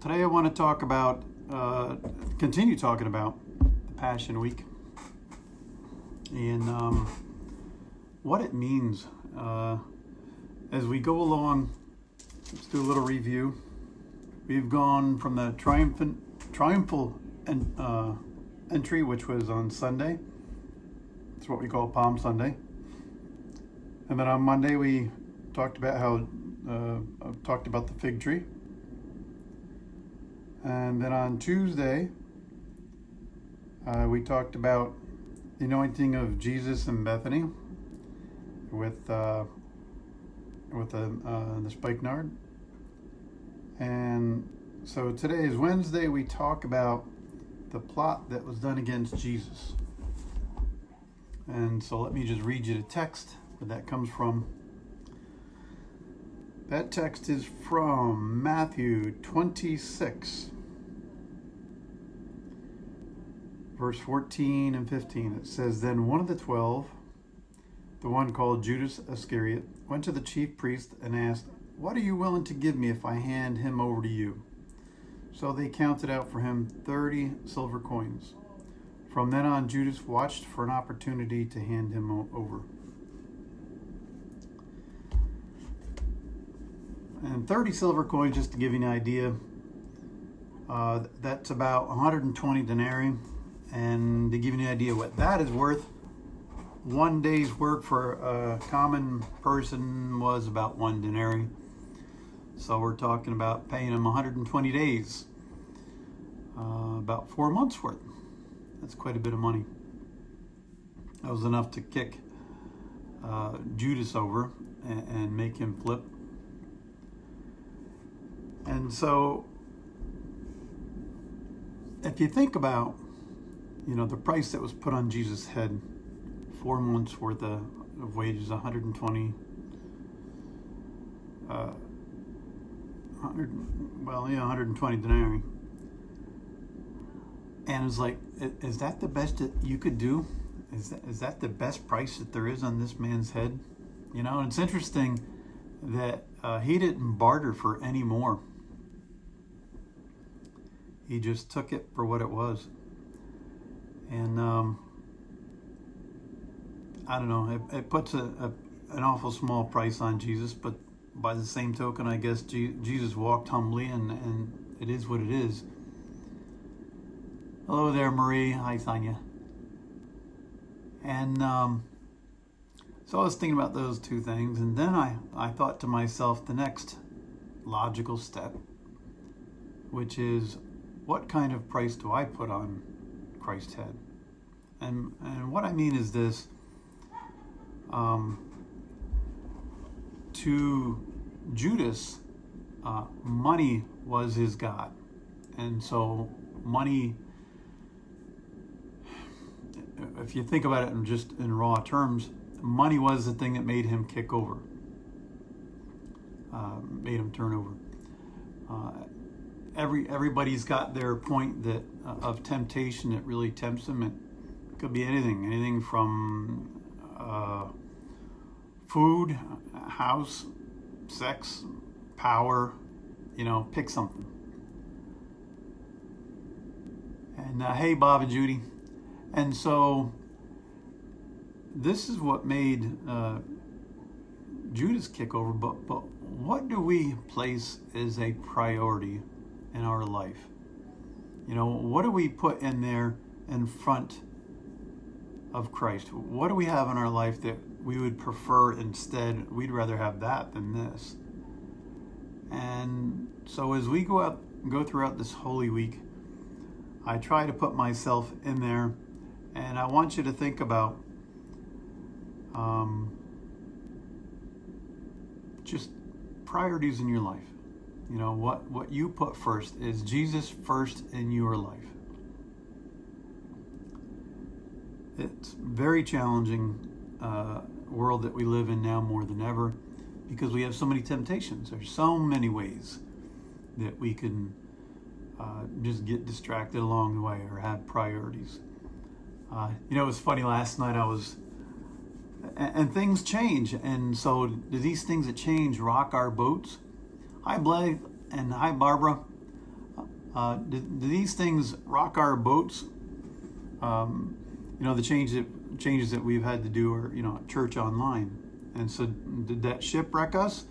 Today I want to talk about, continue talking about the Passion Week and what it means. As we go along, let's do a little review. We've gone from the triumphal entry, which was on Sunday. It's what we call Palm Sunday. And then on Monday we talked about talked about the fig tree. And then on Tuesday, we talked about the anointing of Jesus in Bethany with the spikenard. And so today is Wednesday. We talk about the plot that was done against Jesus. And so let me just read you the text where that comes from. That text is from Matthew 26. Verse 14 and 15, it says, Then one of the 12, the one called Judas Iscariot, went to the chief priest and asked, What are you willing to give me if I hand him over to you? So they counted out for him 30 silver coins. From then on, Judas watched for an opportunity to hand him over. And 30 silver coins, just to give you an idea, that's about 120 denarii. And to give you an idea what that is worth, one day's work for a common person was about 1 denarii. So we're talking about paying him 120 days, about 4 months worth. That's quite a bit of money. That was enough to kick Judas over and make him flip. And so if you think about the price that was put on Jesus' head, 4 months worth of wages, 120, 120 denarii. And it's like, is that the best that you could do? Is that the best price that there is on this man's head? And it's interesting that he didn't barter for any more. He just took it for what it was. And I don't know, it puts an awful small price on Jesus, but by the same token, I guess Jesus walked humbly, and it is what it is. Hello there, Marie. Hi, Sonia. And so I was thinking about those two things, and then I thought to myself the next logical step, which is, what kind of price do I put on Christ's head? And what I mean is this: to Judas, money was his God, and so money, if you think about it in raw terms, money was the thing that made him kick over, made him turn over. Everybody's got their point that of temptation that really tempts them. It could be anything from food, house, sex, power. Pick something. And hey, Bob and Judy. And so this is what made Judas kick over. But what do we place as a priority in our life? What do we put in there in front of Christ? What do we have in our life that we would prefer instead? We'd rather have that than this. And so as we go throughout this Holy Week, I try to put myself in there, and I want you to think about just priorities in your life. What you put first. Is Jesus first in your life? It's very challenging world that we live in now more than ever, because we have so many temptations. There's so many ways that we can just get distracted along the way or have priorities. It was funny, last night and things change, and so do these things that change rock our boats? Hi, Blake, and hi, Barbara. Do these things rock our boats? The changes that we've had to do are, church online. And so did that shipwreck us?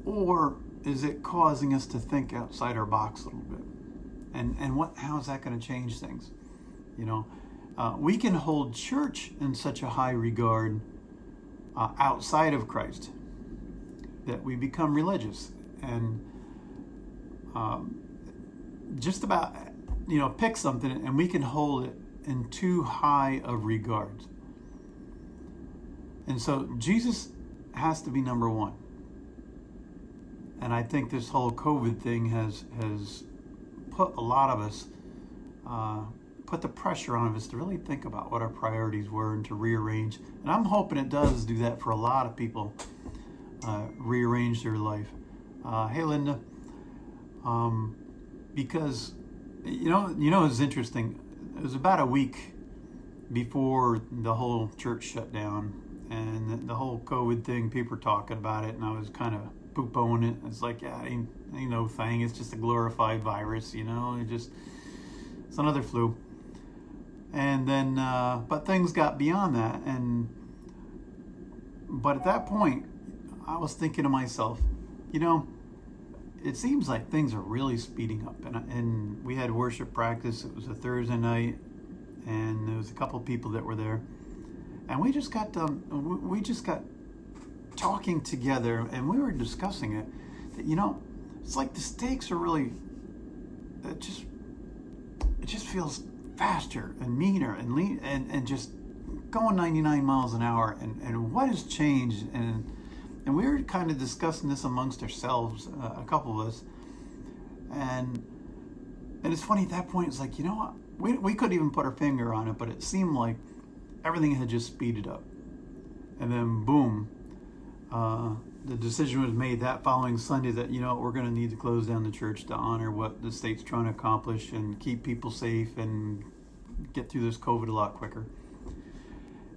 Or is it causing us to think outside our box a little bit? And how is that going to change things? We can hold church in such a high regard outside of Christ that we become religious and just about, pick something and we can hold it in too high of regards. And so Jesus has to be number one. And I think this whole COVID thing has put a lot of us, put the pressure on us to really think about what our priorities were and to rearrange. And I'm hoping it does do that for a lot of people, rearrange their life. Hey, Linda. Because, it's interesting. It was about a week before the whole church shut down and the whole COVID thing, people were talking about it, and I was kind of poo-pooing it. It's like, yeah, it ain't no thing. It's just a glorified virus, it's another flu. And then, but things got beyond that. But at that point, I was thinking to myself, it seems like things are really speeding up. And we had worship practice. It was a Thursday night, and there was a couple of people that were there. And we just got talking together, and we were discussing it. That, it's like the stakes are really, it just feels faster and meaner and lean and just going 99 miles an hour. And what has changed? And we were kind of discussing this amongst ourselves, a couple of us. And it's funny at that point, it's like, we couldn't even put our finger on it, but it seemed like everything had just speeded up. And then boom, the decision was made that following Sunday that, we're going to need to close down the church to honor what the state's trying to accomplish and keep people safe and get through this COVID a lot quicker.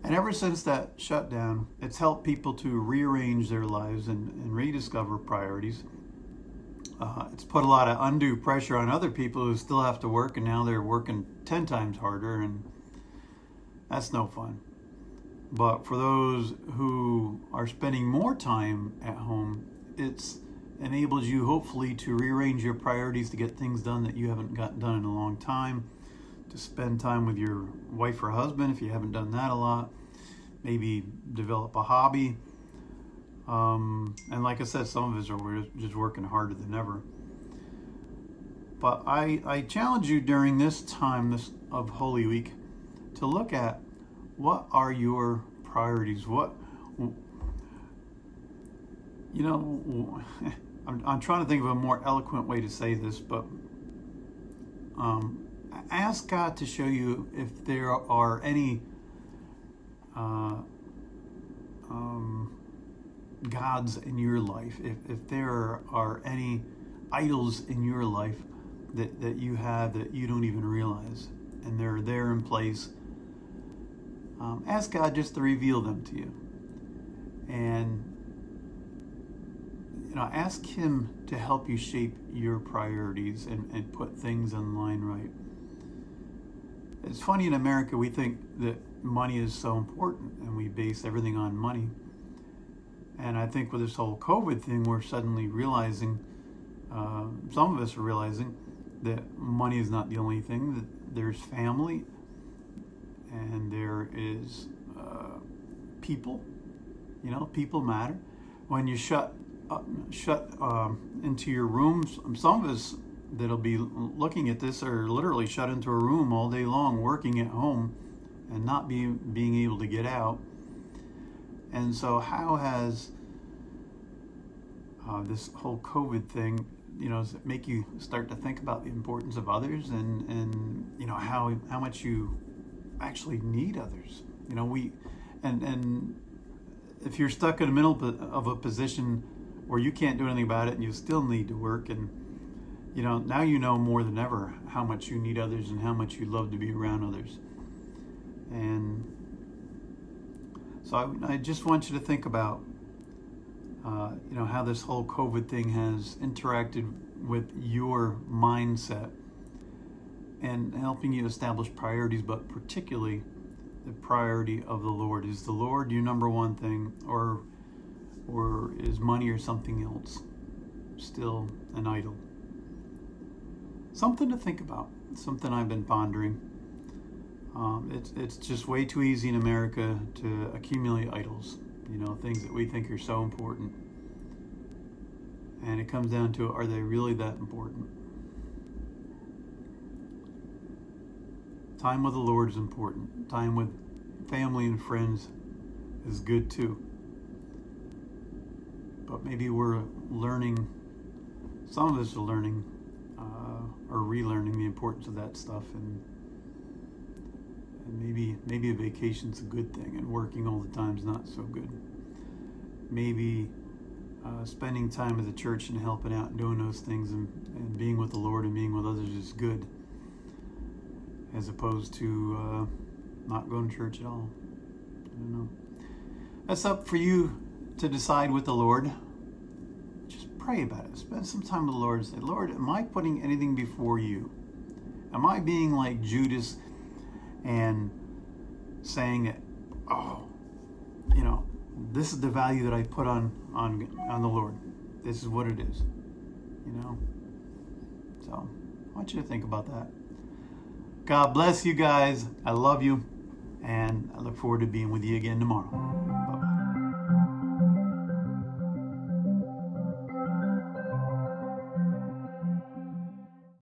And ever since that shutdown, it's helped people to rearrange their lives and rediscover priorities. It's put a lot of undue pressure on other people who still have to work, and now they're working 10 times harder, and that's no fun. But for those who are spending more time at home, it's enabled you hopefully to rearrange your priorities to get things done that you haven't gotten done in a long time, to spend time with your wife or husband if you haven't done that a lot, maybe develop a hobby. And like I said, some of us are just working harder than ever. But I challenge you during this time of Holy Week to look at what are your priorities. I'm trying to think of a more eloquent way to say this, but ask God to show you if there are any gods in your life, if there are any idols in your life that you have that you don't even realize, and they're there in place. Ask God just to reveal them to you, and ask Him to help you shape your priorities and put things in line right. It's funny, in America we think that money is so important and we base everything on money. And I think with this whole COVID thing, we're suddenly realizing, some of us are realizing that money is not the only thing, that there's family and there is people. People matter. When you shut into your rooms, some of us that'll be looking at this are literally shut into a room all day long, working at home and not being able to get out. And so how has this whole COVID thing, does it make you start to think about the importance of others and how much you actually need others? And if you're stuck in the middle of a position where you can't do anything about it and you still need to work, and now you know more than ever how much you need others and how much you love to be around others. And so I just want you to think about how this whole COVID thing has interacted with your mindset and helping you establish priorities, but particularly the priority of the Lord. Is the Lord your number one thing, or is money or something else still an idol? Something to think about. Something I've been pondering. It's just way too easy in America to accumulate idols, things that we think are so important. And it comes down to, are they really that important? Time with the Lord is important. Time with family and friends is good too. But maybe we're learning, some of us are learning or relearning the importance of that stuff, and maybe a vacation's a good thing, and working all the time's not so good. Maybe spending time at the church and helping out and doing those things and being with the Lord and being with others is good, as opposed to not going to church at all. I don't know. That's up for you to decide with the Lord. Just pray about it. Spend some time with the Lord and say, Lord, am I putting anything before you? Am I being like Judas and saying that, this is the value that I put on the Lord. This is what it is. So I want you to think about that. God bless you guys. I love you. And I look forward to being with you again tomorrow.